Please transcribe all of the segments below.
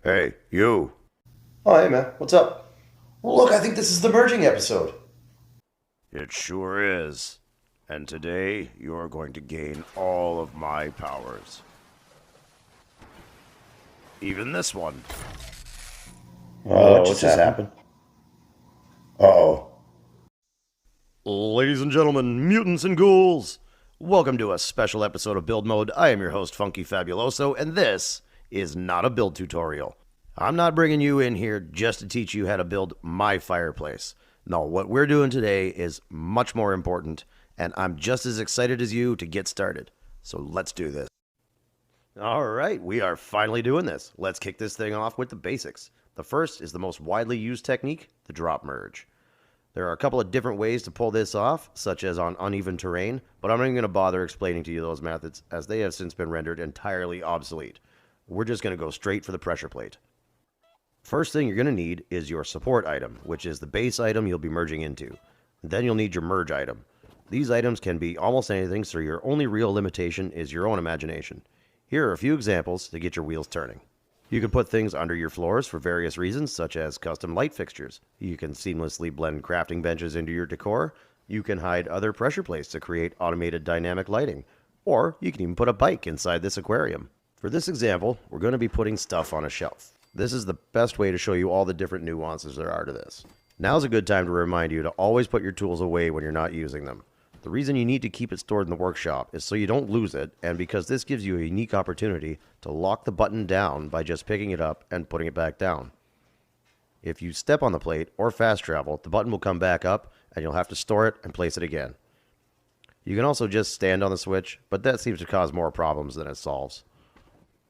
Hey, you. Oh, hey man, what's up? Well, look, I think this is the merging episode. It sure is. And today, you're going to gain all of my powers. Even this one. What just happened? Uh-oh. Ladies and gentlemen, mutants and ghouls, welcome to a special episode of Build Mode. I am your host, Funky Fabuloso, and this is not a build tutorial. I'm not bringing you in here just to teach you how to build my fireplace. No, what we're doing today is much more important, and I'm just as excited as you to get started. So let's do this. All right, we are finally doing this. Let's kick this thing off with the basics. The first is the most widely used technique, the drop merge. There are a couple of different ways to pull this off, such as on uneven terrain, but I'm not even going to bother explaining to you those methods as they have since been rendered entirely obsolete. We're just going to go straight for the pressure plate. First thing you're going to need is your support item, which is the base item you'll be merging into. Then you'll need your merge item. These items can be almost anything, so your only real limitation is your own imagination. Here are a few examples to get your wheels turning. You can put things under your floors for various reasons, such as custom light fixtures. You can seamlessly blend crafting benches into your decor. You can hide other pressure plates to create automated dynamic lighting. Or you can even put a bike inside this aquarium. For this example, we're going to be putting stuff on a shelf. This is the best way to show you all the different nuances there are to this. Now's a good time to remind you to always put your tools away when you're not using them. The reason you need to keep it stored in the workshop is so you don't lose it, and because this gives you a unique opportunity to lock the button down by just picking it up and putting it back down. If you step on the plate or fast travel, the button will come back up and you'll have to store it and place it again. You can also just stand on the switch, but that seems to cause more problems than it solves.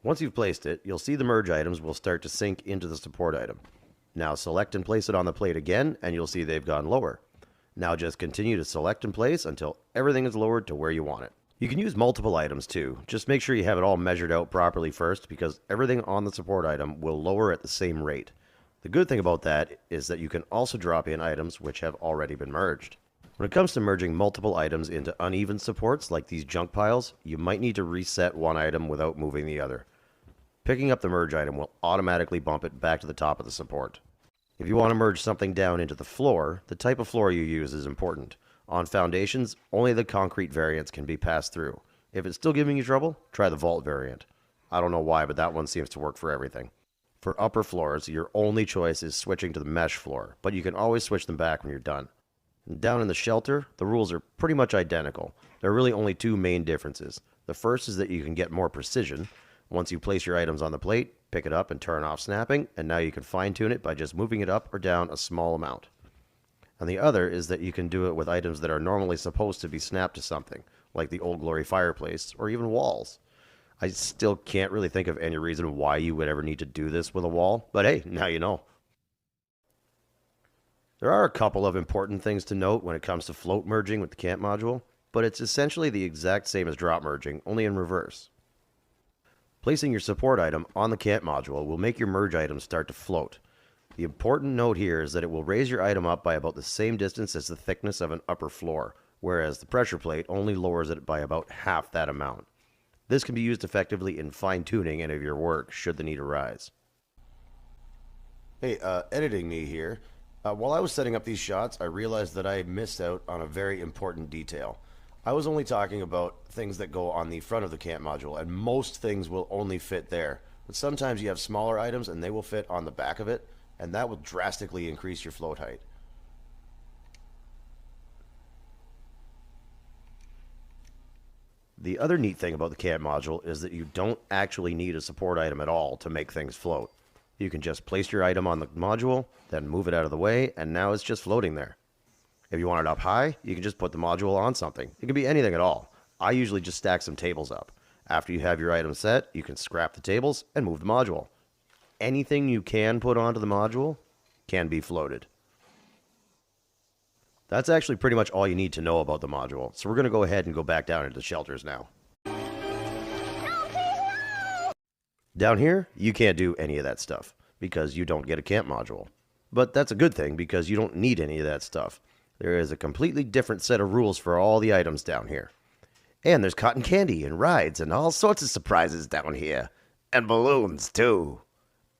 Once you've placed it, you'll see the merge items will start to sink into the support item. Now select and place it on the plate again, and you'll see they've gone lower. Now just continue to select and place until everything is lowered to where you want it. You can use multiple items too. Just make sure you have it all measured out properly first, because everything on the support item will lower at the same rate. The good thing about that is that you can also drop in items which have already been merged. When it comes to merging multiple items into uneven supports like these junk piles, you might need to reset one item without moving the other. Picking up the merge item will automatically bump it back to the top of the support. If you want to merge something down into the floor, the type of floor you use is important. On foundations, only the concrete variants can be passed through. If it's still giving you trouble, try the vault variant. I don't know why, but that one seems to work for everything. For upper floors, your only choice is switching to the mesh floor, but you can always switch them back when you're done. And down in the shelter, the rules are pretty much identical. There are really only two main differences. The first is that you can get more precision. Once you place your items on the plate, pick it up and turn off snapping, and now you can fine-tune it by just moving it up or down a small amount. And the other is that you can do it with items that are normally supposed to be snapped to something, like the Old Glory fireplace or even walls. I still can't really think of any reason why you would ever need to do this with a wall, but hey, now you know. There are a couple of important things to note when it comes to float merging with the camp module, but it's essentially the exact same as drop merging, only in reverse. Placing your support item on the camp module will make your merge item start to float. The important note here is that it will raise your item up by about the same distance as the thickness of an upper floor, whereas the pressure plate only lowers it by about half that amount. This can be used effectively in fine-tuning any of your work should the need arise. Hey, editing me here. While I was setting up these shots, I realized that I missed out on a very important detail. I was only talking about things that go on the front of the camp module, and most things will only fit there. But sometimes you have smaller items and they will fit on the back of it, and that will drastically increase your float height. The other neat thing about the camp module is that you don't actually need a support item at all to make things float. You can just place your item on the module, then move it out of the way, and now it's just floating there. If you want it up high, you can just put the module on something. It can be anything at all. I usually just stack some tables up. After you have your item set, you can scrap the tables and move the module. Anything you can put onto the module can be floated. That's actually pretty much all you need to know about the module. So we're going to go ahead and go back down into the shelters now. Down here, you can't do any of that stuff because you don't get a camp module. But that's a good thing because you don't need any of that stuff. There is a completely different set of rules for all the items down here. And there's cotton candy and rides and all sorts of surprises down here. And balloons, too.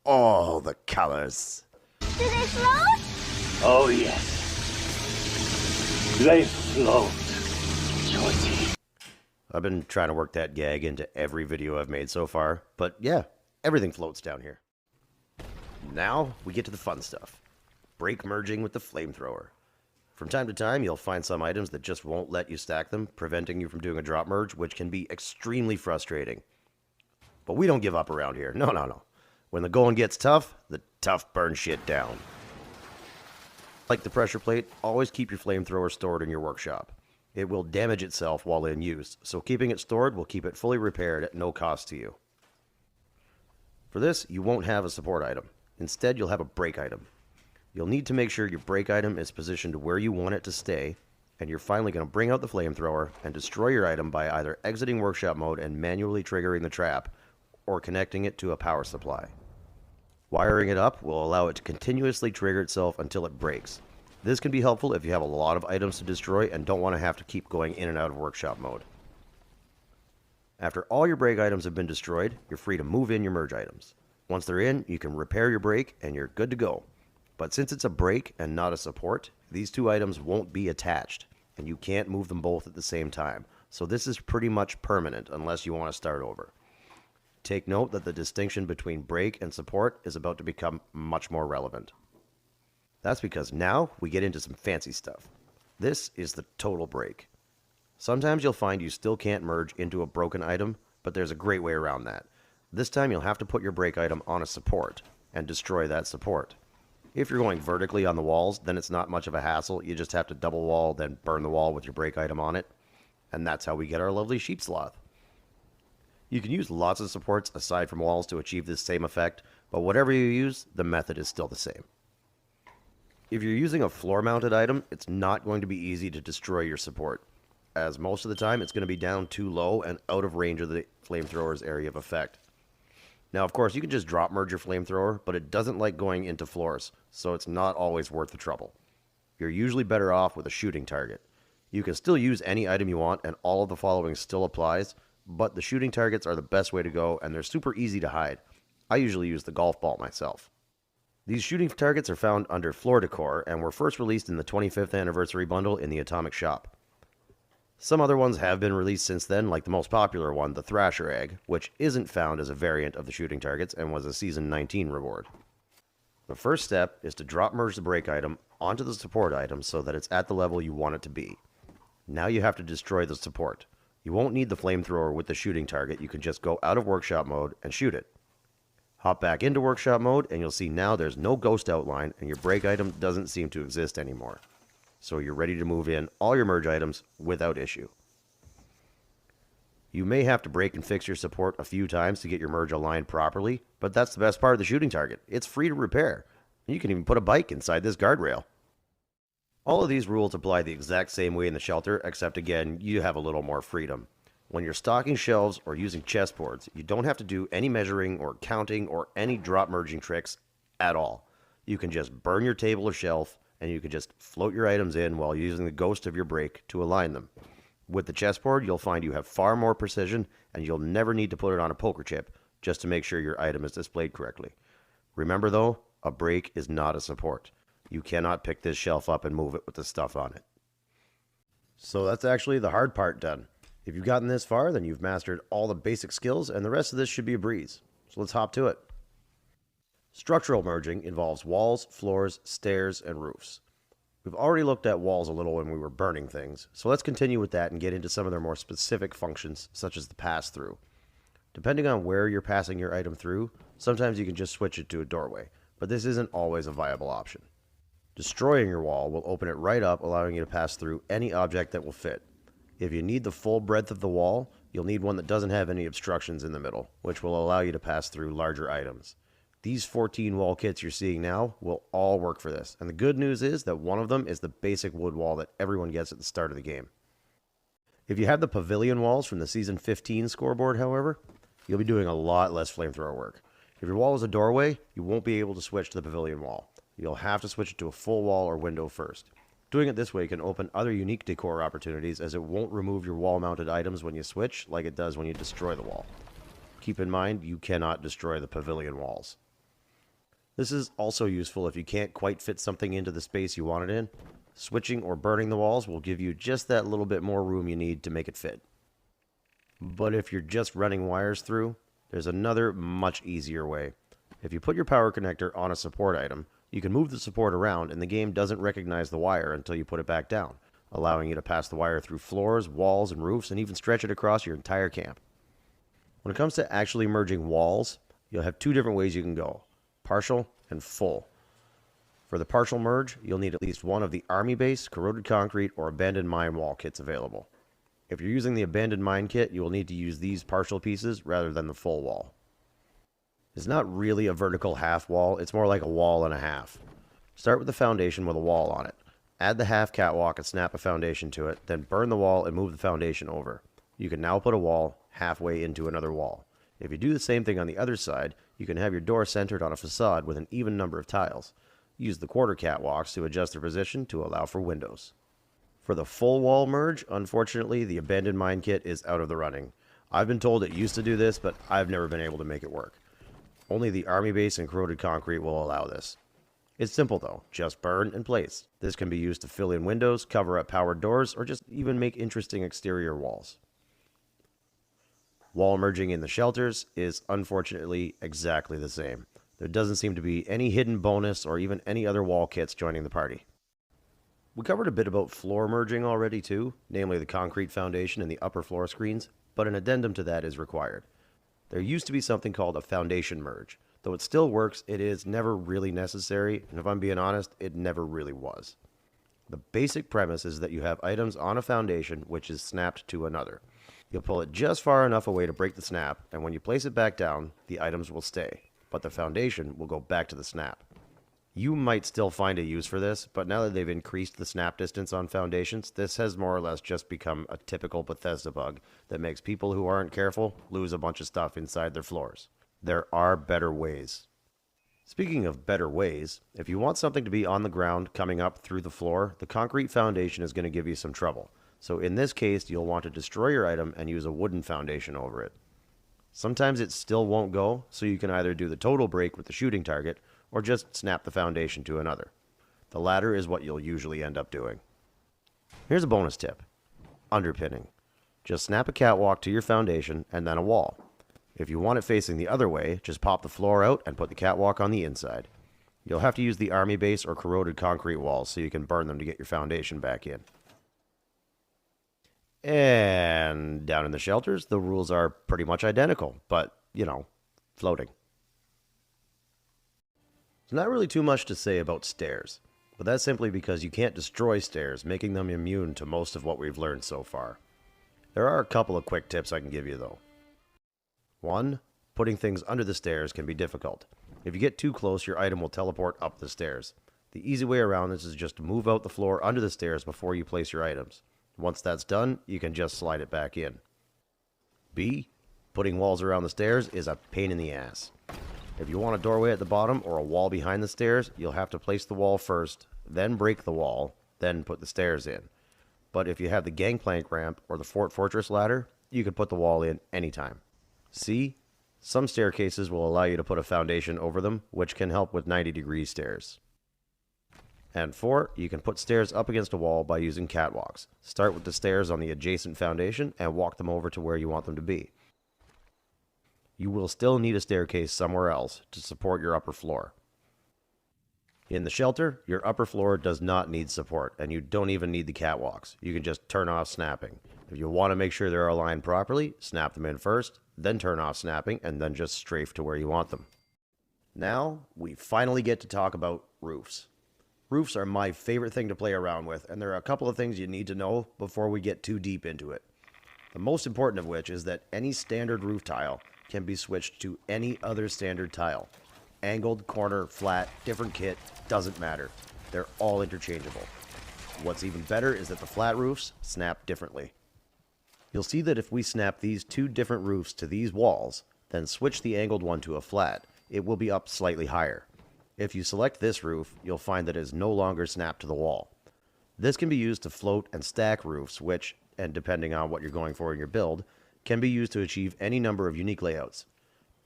all the colors. Do they float? Oh, yes. They float. Shorty. I've been trying to work that gag into every video I've made so far, but yeah, everything floats down here. Now, we get to the fun stuff. Break merging with the flamethrower. From time to time, you'll find some items that just won't let you stack them, preventing you from doing a drop merge, which can be extremely frustrating. But we don't give up around here. No. When the going gets tough, the tough burn shit down. Like the pressure plate, always keep your flamethrower stored in your workshop. It will damage itself while in use, so keeping it stored will keep it fully repaired at no cost to you. For this, you won't have a support item. Instead, you'll have a break item. You'll need to make sure your break item is positioned where you want it to stay, and you're finally going to bring out the flamethrower and destroy your item by either exiting workshop mode and manually triggering the trap, or connecting it to a power supply. Wiring it up will allow it to continuously trigger itself until it breaks. This can be helpful if you have a lot of items to destroy and don't want to have to keep going in and out of workshop mode. After all your break items have been destroyed, you're free to move in your merge items. Once they're in, you can repair your break and you're good to go. But since it's a break and not a support, these two items won't be attached, and you can't move them both at the same time. So this is pretty much permanent unless you want to start over. Take note that the distinction between break and support is about to become much more relevant. That's because now we get into some fancy stuff. This is the total break. Sometimes you'll find you still can't merge into a broken item, but there's a great way around that. This time you'll have to put your break item on a support and destroy that support. If you're going vertically on the walls, then it's not much of a hassle. You just have to double wall, then burn the wall with your break item on it. And that's how we get our lovely sheep sloth. You can use lots of supports aside from walls to achieve this same effect, but whatever you use, the method is still the same. If you're using a floor-mounted item, it's not going to be easy to destroy your support, as most of the time it's going to be down too low and out of range of the flamethrower's area of effect. Now, of course, you can just drop merge your flamethrower, but it doesn't like going into floors, so it's not always worth the trouble. You're usually better off with a shooting target. You can still use any item you want, and all of the following still applies, but the shooting targets are the best way to go, and they're super easy to hide. I usually use the golf ball myself. These shooting targets are found under Floor Decor, and were first released in the 25th anniversary bundle in the Atomic Shop. Some other ones have been released since then, like the most popular one, the Thrasher Egg, which isn't found as a variant of the shooting targets and was a Season 19 reward. The first step is to drop merge the break item onto the support item so that it's at the level you want it to be. Now you have to destroy the support. You won't need the flamethrower with the shooting target, you can just go out of workshop mode and shoot it. Hop back into workshop mode and you'll see now there's no ghost outline and your break item doesn't seem to exist anymore. So you're ready to move in all your merge items without issue. You may have to break and fix your support a few times to get your merge aligned properly, but that's the best part of the shooting target. It's free to repair. You can even put a bike inside this guardrail. All of these rules apply the exact same way in the shelter, except again, you have a little more freedom. When you're stocking shelves or using chessboards, you don't have to do any measuring or counting or any drop merging tricks at all. You can just burn your table or shelf, and you can just float your items in while using the ghost of your break to align them. With the chessboard, you'll find you have far more precision, and you'll never need to put it on a poker chip just to make sure your item is displayed correctly. Remember though, a break is not a support. You cannot pick this shelf up and move it with the stuff on it. So that's actually the hard part done. If you've gotten this far, then you've mastered all the basic skills, and the rest of this should be a breeze. So let's hop to it. Structural merging involves walls, floors, stairs, and roofs. We've already looked at walls a little when we were burning things, so let's continue with that and get into some of their more specific functions, such as the pass-through. Depending on where you're passing your item through, sometimes you can just switch it to a doorway, but this isn't always a viable option. Destroying your wall will open it right up, allowing you to pass through any object that will fit. If you need the full breadth of the wall, you'll need one that doesn't have any obstructions in the middle, which will allow you to pass through larger items. These 14 wall kits you're seeing now will all work for this, and the good news is that one of them is the basic wood wall that everyone gets at the start of the game. If you have the pavilion walls from the Season 15 scoreboard, however, you'll be doing a lot less flamethrower work. If your wall is a doorway, you won't be able to switch to the pavilion wall. You'll have to switch it to a full wall or window first. Doing it this way can open other unique decor opportunities, as it won't remove your wall-mounted items when you switch like it does when you destroy the wall. Keep in mind, you cannot destroy the pavilion walls. This is also useful if you can't quite fit something into the space you want it in. Switching or burning the walls will give you just that little bit more room you need to make it fit. But if you're just running wires through, there's another much easier way. If you put your power connector on a support item, you can move the support around and the game doesn't recognize the wire until you put it back down, allowing you to pass the wire through floors, walls, and roofs, and even stretch it across your entire camp. When it comes to actually merging walls, you'll have two different ways you can go: partial and full. For the partial merge, you'll need at least one of the army base, corroded concrete, or abandoned mine wall kits available. If you're using the abandoned mine kit, you will need to use these partial pieces rather than the full wall. It's not really a vertical half wall, it's more like a wall and a half. Start with the foundation with a wall on it. Add the half catwalk and snap a foundation to it, then burn the wall and move the foundation over. You can now put a wall halfway into another wall. If you do the same thing on the other side, you can have your door centered on a facade with an even number of tiles. Use the quarter catwalks to adjust their position to allow for windows. For the full wall merge, unfortunately, the abandoned mine kit is out of the running. I've been told it used to do this, but I've never been able to make it work. Only the army base and corroded concrete will allow this. It's simple though, just burn and place. This can be used to fill in windows, cover up powered doors, or just even make interesting exterior walls. Wall merging in the shelters is unfortunately exactly the same. There doesn't seem to be any hidden bonus or even any other wall kits joining the party. We covered a bit about floor merging already too, namely the concrete foundation and the upper floor screens, but an addendum to that is required. There used to be something called a foundation merge. Though it still works, it is never really necessary, and if I'm being honest, it never really was. The basic premise is that you have items on a foundation which is snapped to another. You'll pull it just far enough away to break the snap, and when you place it back down, the items will stay, but the foundation will go back to the snap. You might still find a use for this, but now that they've increased the snap distance on foundations, this has more or less just become a typical Bethesda bug that makes people who aren't careful lose a bunch of stuff inside their floors. There are better ways. Speaking of better ways, if you want something to be on the ground coming up through the floor, the concrete foundation is going to give you some trouble. So in this case, you'll want to destroy your item and use a wooden foundation over it. Sometimes it still won't go, so you can either do the total break with the shooting target, or just snap the foundation to another. The latter is what you'll usually end up doing. Here's a bonus tip: underpinning. Just snap a catwalk to your foundation and then a wall. If you want it facing the other way, just pop the floor out and put the catwalk on the inside. You'll have to use the army base or corroded concrete walls so you can burn them to get your foundation back in. And down in the shelters, the rules are pretty much identical, but, floating. There's not really too much to say about stairs, but that's simply because you can't destroy stairs, making them immune to most of what we've learned so far. There are a couple of quick tips I can give you though. 1. Putting things under the stairs can be difficult. If you get too close, your item will teleport up the stairs. The easy way around this is just to move out the floor under the stairs before you place your items. Once that's done, you can just slide it back in. B. Putting walls around the stairs is a pain in the ass. If you want a doorway at the bottom or a wall behind the stairs, you'll have to place the wall first, then break the wall, then put the stairs in. But if you have the gangplank ramp or the Fort Fortress ladder, you can put the wall in anytime. C. Some staircases will allow you to put a foundation over them, which can help with 90-degree stairs. And 4. You can put stairs up against a wall by using catwalks. Start with the stairs on the adjacent foundation and walk them over to where you want them to be. You will still need a staircase somewhere else to support your upper floor. In the shelter, your upper floor does not need support, and you don't even need the catwalks. You can just turn off snapping. If you want to make sure they're aligned properly, snap them in first, then turn off snapping, and then just strafe to where you want them. Now, we finally get to talk about roofs. Roofs are my favorite thing to play around with, and there are a couple of things you need to know before we get too deep into it. The most important of which is that any standard roof tile can be switched to any other standard tile. Angled, corner, flat, different kit, doesn't matter. They're all interchangeable. What's even better is that the flat roofs snap differently. You'll see that if we snap these two different roofs to these walls, then switch the angled one to a flat, it will be up slightly higher. If you select this roof, you'll find that it is no longer snapped to the wall. This can be used to float and stack roofs, which, and depending on what you're going for in your build, can be used to achieve any number of unique layouts.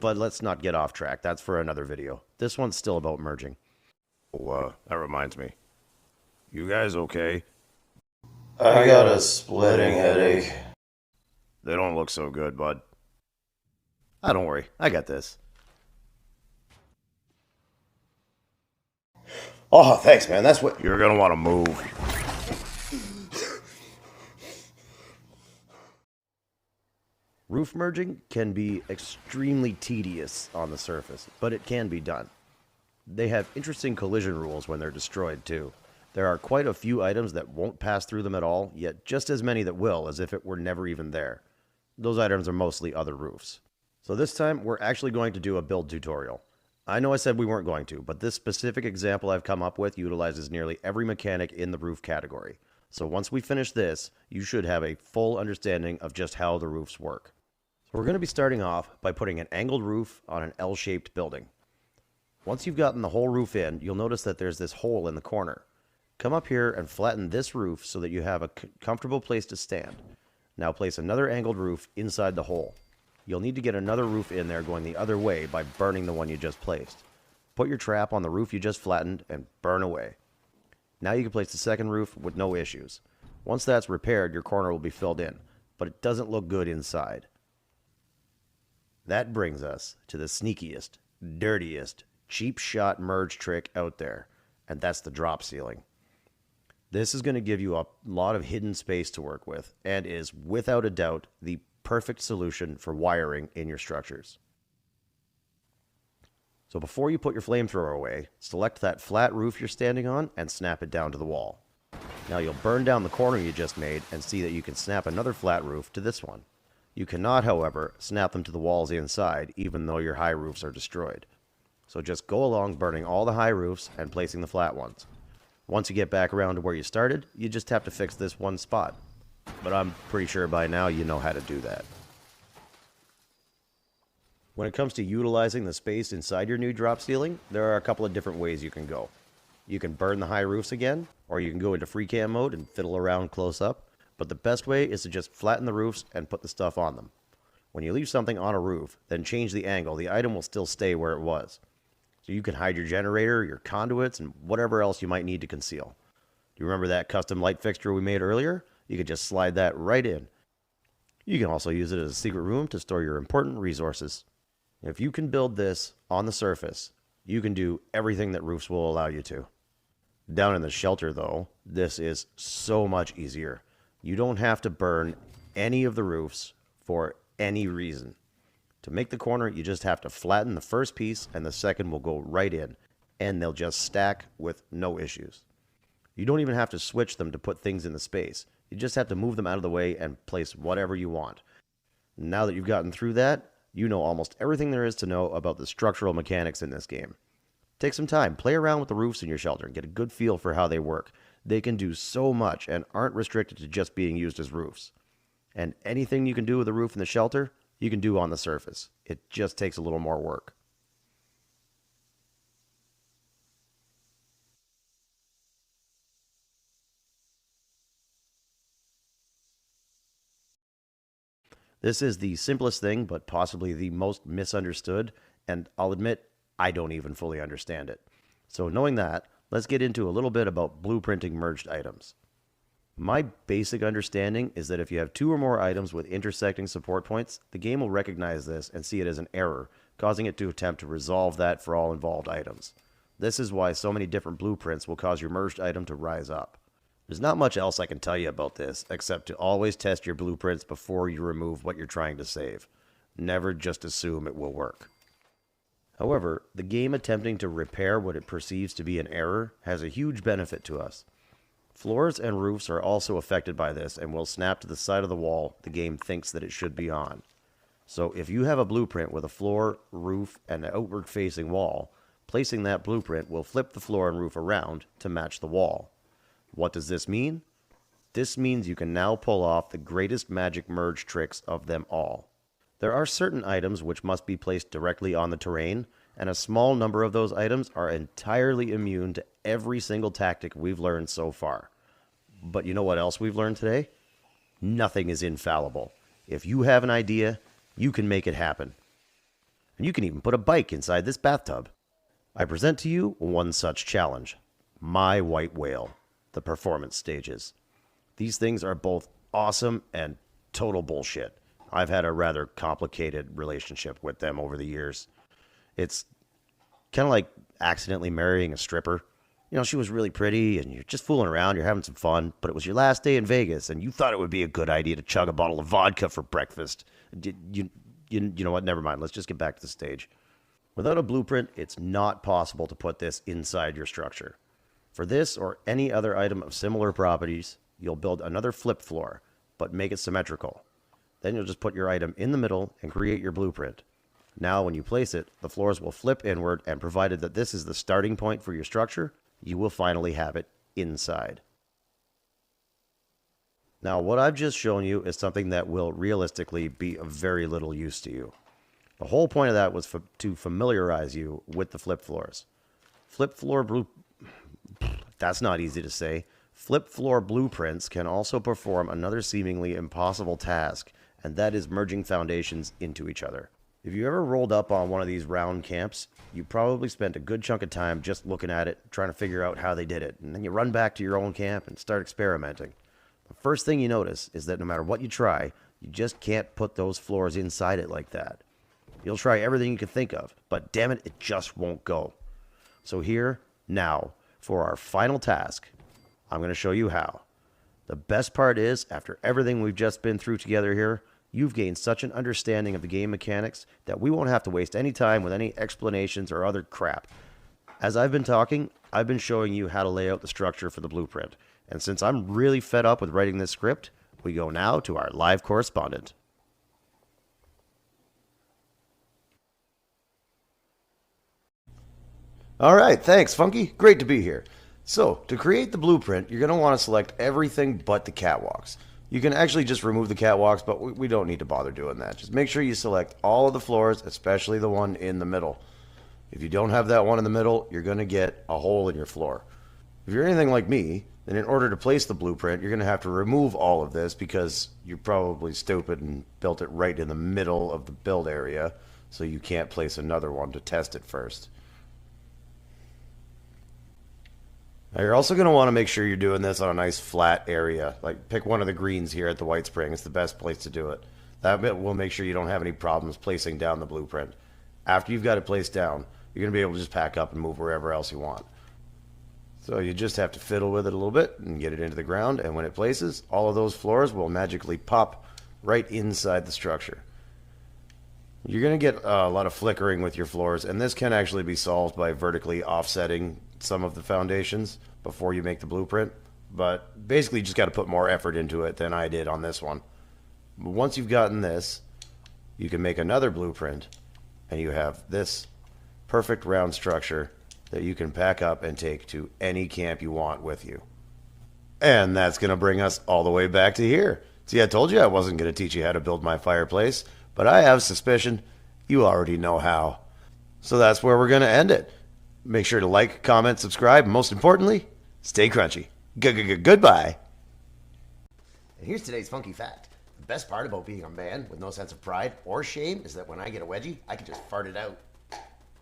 But let's not get off track, that's for another video. this one's still about merging. Oh, that reminds me. You guys okay? I got a splitting headache. They don't look so good, bud. Don't worry, I got this. Oh, thanks, man. That's what... You're gonna want to move. Roof merging can be extremely tedious on the surface, but it can be done. They have interesting collision rules when they're destroyed, too. There are quite a few items that won't pass through them at all, yet just as many that will, as if it were never even there. Those items are mostly other roofs. So this time, we're actually going to do a build tutorial. I know I said we weren't going to, but this specific example I've come up with utilizes nearly every mechanic in the roof category. So once we finish this, you should have a full understanding of just how the roofs work. So we're going to be starting off by putting an angled roof on an L-shaped building. Once you've gotten the whole roof in, you'll notice that there's this hole in the corner. Come up here and flatten this roof so that you have a comfortable place to stand. Now place another angled roof inside the hole. You'll need to get another roof in there going the other way by burning the one you just placed. Put your trap on the roof you just flattened and burn away. Now you can place the second roof with no issues. Once that's repaired, your corner will be filled in, but it doesn't look good inside. That brings us to the sneakiest, dirtiest, cheap shot merge trick out there, and that's the drop ceiling. This is going to give you a lot of hidden space to work with, and is, without a doubt, the perfect solution for wiring in your structures. So before you put your flamethrower away, select that flat roof you're standing on and snap it down to the wall. Now you'll burn down the corner you just made and see that you can snap another flat roof to this one. You cannot, however, snap them to the walls inside, even though your high roofs are destroyed. So just go along burning all the high roofs and placing the flat ones. Once you get back around to where you started, you just have to fix this one spot. But I'm pretty sure by now you know how to do that. When it comes to utilizing the space inside your new drop ceiling, there are a couple of different ways you can go. You can burn the high roofs again, or you can go into free cam mode and fiddle around close up, but the best way is to just flatten the roofs and put the stuff on them. When you leave something on a roof, then change the angle, the item will still stay where it was. So you can hide your generator, your conduits, and whatever else you might need to conceal. Do you remember that custom light fixture we made earlier? You can just slide that right in. You can also use it as a secret room to store your important resources. If you can build this on the surface, you can do everything that roofs will allow you to. Down in the shelter, though, this is so much easier. You don't have to burn any of the roofs for any reason. To make the corner, you just have to flatten the first piece and the second will go right in, and they'll just stack with no issues. You don't even have to switch them to put things in the space. You just have to move them out of the way and place whatever you want. Now that you've gotten through that, you know almost everything there is to know about the structural mechanics in this game. Take some time, play around with the roofs in your shelter and get a good feel for how they work. They can do so much and aren't restricted to just being used as roofs. And anything you can do with a roof in the shelter, you can do on the surface. It just takes a little more work. This is the simplest thing, but possibly the most misunderstood, and I'll admit, I don't even fully understand it. So knowing that, let's get into a little bit about blueprinting merged items. My basic understanding is that if you have two or more items with intersecting support points, the game will recognize this and see it as an error, causing it to attempt to resolve that for all involved items. This is why so many different blueprints will cause your merged item to rise up. There's not much else I can tell you about this, except to always test your blueprints before you remove what you're trying to save. Never just assume it will work. However, the game attempting to repair what it perceives to be an error has a huge benefit to us. Floors and roofs are also affected by this and will snap to the side of the wall the game thinks that it should be on. So if you have a blueprint with a floor, roof, and an outward-facing wall, placing that blueprint will flip the floor and roof around to match the wall. What does this mean? This means you can now pull off the greatest magic merge tricks of them all. There are certain items which must be placed directly on the terrain, and a small number of those items are entirely immune to every single tactic we've learned so far. But you know what else we've learned today? Nothing is infallible. If you have an idea, you can make it happen. And you can even put a bike inside this bathtub. I present to you one such challenge, my white whale, the performance stages. These things are both awesome and total bullshit. I've had a rather complicated relationship with them over the years. It's kind of like accidentally marrying a stripper. You know, she was really pretty and you're just fooling around, you're having some fun, but it was your last day in Vegas and you thought it would be a good idea to chug a bottle of vodka for breakfast. You know what? Never mind. Let's just get back to the stage. Without a blueprint, it's not possible to put this inside your structure. For this or any other item of similar properties, you'll build another flip floor, but make it symmetrical. Then you'll just put your item in the middle and create your blueprint. Now, when you place it, the floors will flip inward, and provided that this is the starting point for your structure, you will finally have it inside. Now, what I've just shown you is something that will realistically be of very little use to you. The whole point of that was to familiarize you with the flip floors. That's not easy to say. Flip floor blueprints can also perform another seemingly impossible task, and that is merging foundations into each other. If you ever rolled up on one of these round camps, you probably spent a good chunk of time just looking at it, trying to figure out how they did it, and then you run back to your own camp and start experimenting. The first thing you notice is that no matter what you try, you just can't put those floors inside it like that. You'll try everything you can think of, but damn it, it just won't go. So here, now, for our final task, I'm going to show you how. The best part is, after everything we've just been through together here, you've gained such an understanding of the game mechanics that we won't have to waste any time with any explanations or other crap. As I've been talking, I've been showing you how to lay out the structure for the blueprint. And since I'm really fed up with writing this script, we go now to our live correspondent. All right, thanks, Funky. Great to be here. So, to create the blueprint, you're going to want to select everything but the catwalks. You can actually just remove the catwalks, but we don't need to bother doing that. Just make sure you select all of the floors, especially the one in the middle. If you don't have that one in the middle, you're going to get a hole in your floor. If you're anything like me, then in order to place the blueprint, you're going to have to remove all of this because you're probably stupid and built it right in the middle of the build area, so you can't place another one to test it first. Now you're also going to want to make sure you're doing this on a nice flat area. Like pick one of the greens here at the White Spring. It's the best place to do it. That will make sure you don't have any problems placing down the blueprint. After you've got it placed down, you're going to be able to just pack up and move wherever else you want. So you just have to fiddle with it a little bit and get it into the ground, and when it places, all of those floors will magically pop right inside the structure. You're going to get a lot of flickering with your floors, and this can actually be solved by vertically offsetting some of the foundations before you make the blueprint. But basically, you just got to put more effort into it than I did on this one. But once you've gotten this, you can make another blueprint, and you have this perfect round structure that you can pack up and take to any camp you want with you. And that's going to bring us all the way back to here. See, I told you I wasn't going to teach you how to build my fireplace, but I have suspicion you already know how. So that's where we're going to end it. Make sure to like, comment, subscribe, and most importantly, stay crunchy. Goodbye. And here's today's funky fact. The best part about being a man with no sense of pride or shame is that when I get a wedgie, I can just fart it out.